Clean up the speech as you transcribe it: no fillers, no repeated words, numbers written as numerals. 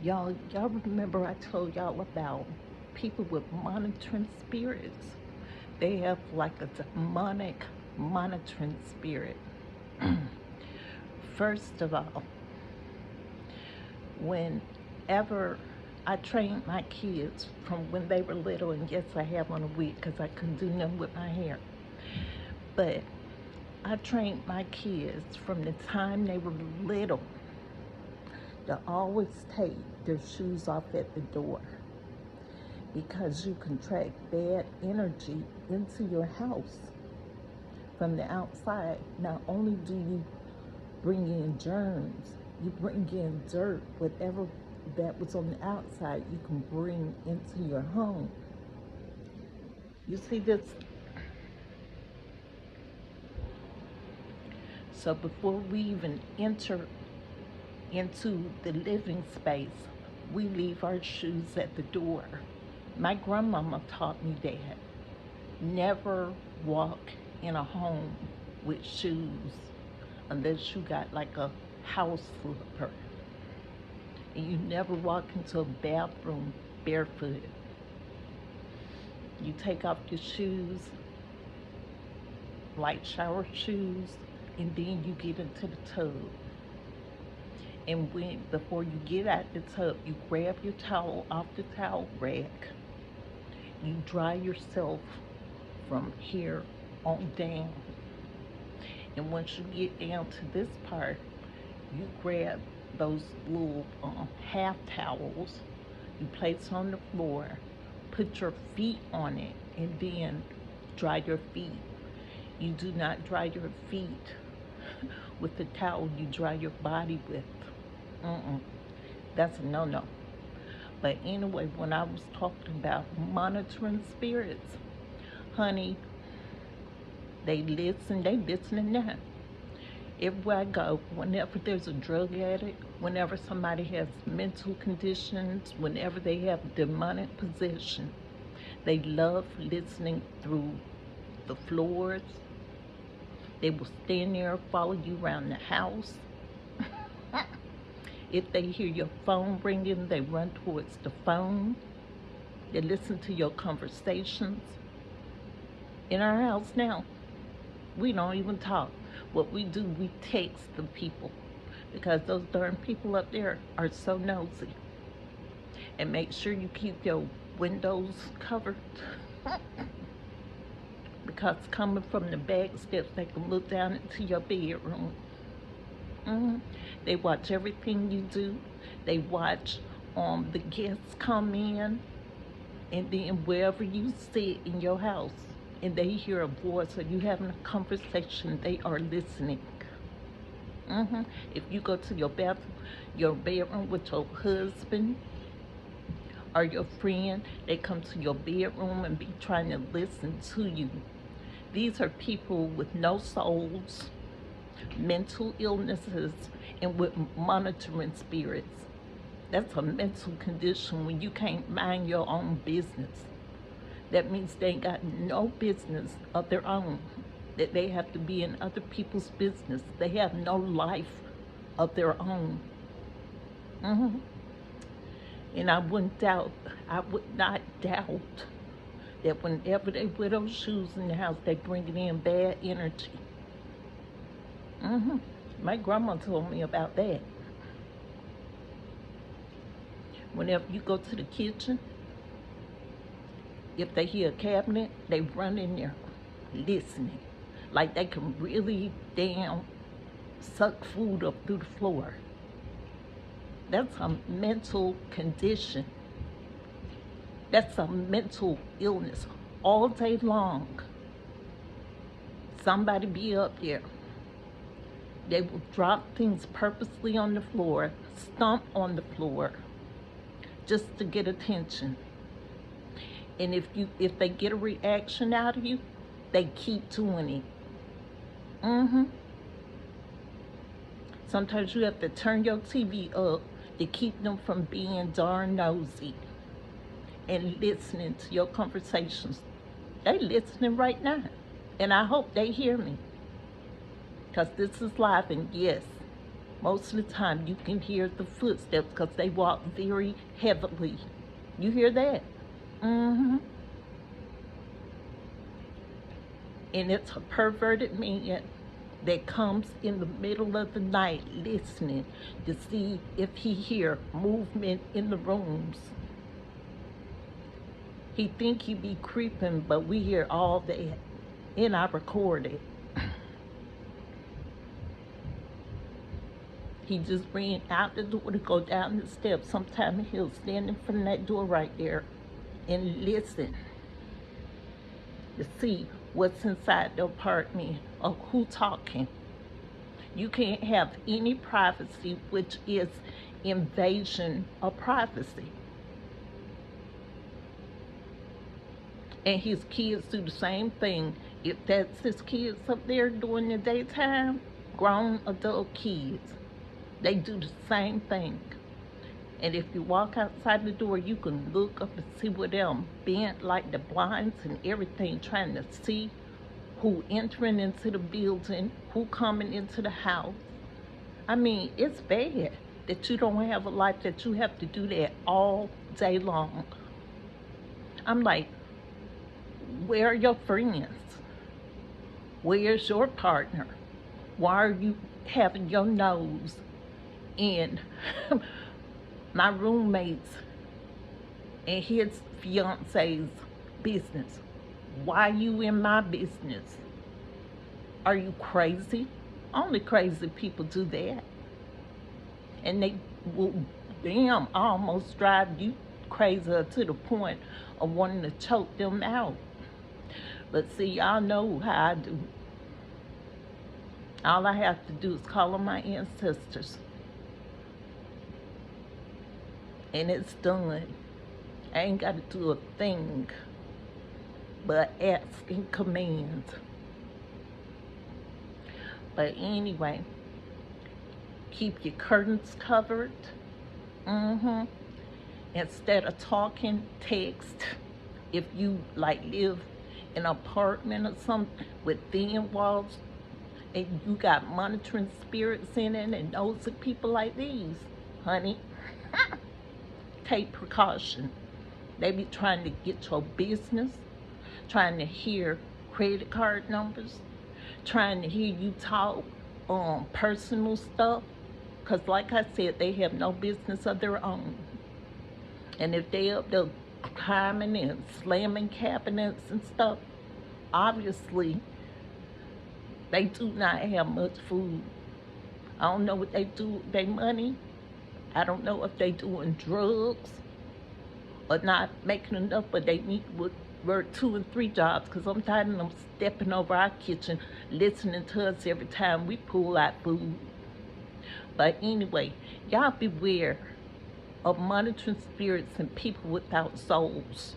Y'all remember I told y'all about people with monitoring spirits? They have like a demonic monitoring spirit. First of all, whenever I trained my kids from when they were little, and yes, I have on a wig because I couldn't do nothing with my hair, but I trained my kids from the time they were little to always take their shoes off at the door because you contract bad energy into your house from the outside. Not only do you bring in germs, you bring in dirt, whatever that was on the outside, you can bring into your home. You see this? So before we even enter into the living space, we leave our shoes at the door. My grandmama taught me that. Never walk in a home with shoes unless you got like a house slipper. And you never walk into a bathroom barefoot. You take off your shoes, light shower shoes, and then you get into the tub. And when before you get out the tub, you grab your towel off the towel rack. You dry yourself from here on down. And once you get down to this part, you grab those little half towels, you place on the floor, put your feet on it, and then dry your feet. You do not dry your feet with the towel you dry your body with. Mm-mm. That's a no-no. But anyway, when I was talking about monitoring spirits, honey, they listening now. Everywhere I go, whenever there's a drug addict, whenever somebody has mental conditions, whenever they have demonic possession, they love listening through the floors. They will stand there, follow you around the house. If they hear your phone ringing, they run towards the phone. They listen to your conversations. In our house now, we don't even talk. What we do, we text the people because those darn people up there are so nosy. And make sure you keep your windows covered because coming from the back steps, they can look down into your bedroom. hmm They watch everything you do. They watch the guests come in, and then wherever you sit in your house, and they hear a voice or you having a conversation, they are listening. hmm If you go to your bathroom, your bedroom with your husband or your friend, they come to your bedroom and be trying to listen to you. These are people with no souls, mental illnesses, and with monitoring spirits. That's a mental condition when you can't mind your own business. That means they ain't got no business of their own, that they have to be in other people's business. They have no life of their own. hmm And I would not doubt that whenever they wear those shoes in the house, they bring in bad energy. hmm My grandma told me about that. Whenever you go to the kitchen, if they hear a cabinet, they run in there listening. Like they can really damn suck food up through the floor. That's a mental condition. That's a mental illness. All day long, somebody be up there. They will drop things purposely on the floor, stomp on the floor, just to get attention. And if they get a reaction out of you, they keep doing it. hmm Sometimes you have to turn your TV up to keep them from being darn nosy and listening to your conversations. They listening right now. And I hope they hear me. Because this is live, and yes, Most of the time you can hear the footsteps because they walk very heavily. You hear that? Mm-hmm. And it's a perverted man that comes in the middle of the night listening to see if he hear movement in the rooms. He think he be creeping, but we hear all that, and I record it. He just ran out the door to go down the steps. Sometimes he'll stand in front of that door right there and listen to see what's inside the apartment or who talking. You can't have any privacy, which is invasion of privacy. And his kids do the same thing. If that's his kids up there during the daytime, grown adult kids, they do the same thing. And if you walk outside the door, you can look up and see where them bent like the blinds and everything, trying to see who entering into the building, who coming into the house. I mean, it's bad that you don't have a life, that you have to do that all day long. I'm like, where are your friends? Where's your partner? Why are you having your nose in my roommate's and his fiance's business? Why you in my business? Are you crazy? Only crazy people do that. And they will damn almost drive you crazy to the point of wanting to choke them out. But see, y'all know how I do. All I have to do is call on my ancestors. And it's done. I ain't got to do a thing but ask and command. But anyway, keep your curtains covered. Instead of talking, text. If you like live in an apartment or something with thin walls and you got monitoring spirits in it and nosy people like these, honey, take precaution. They be trying to get your business, trying to hear credit card numbers, trying to hear you talk personal stuff. Because like I said, they have no business of their own. And if they up there climbing and slamming cabinets and stuff, obviously they do not have much food. I don't know what they do with their money. I don't know if they doing drugs or not making enough, but they need to work 2 and 3 jobs, because I'm tired of them stepping over our kitchen, listening to us every time we pull out food. But anyway, y'all beware of monitoring spirits and people without souls.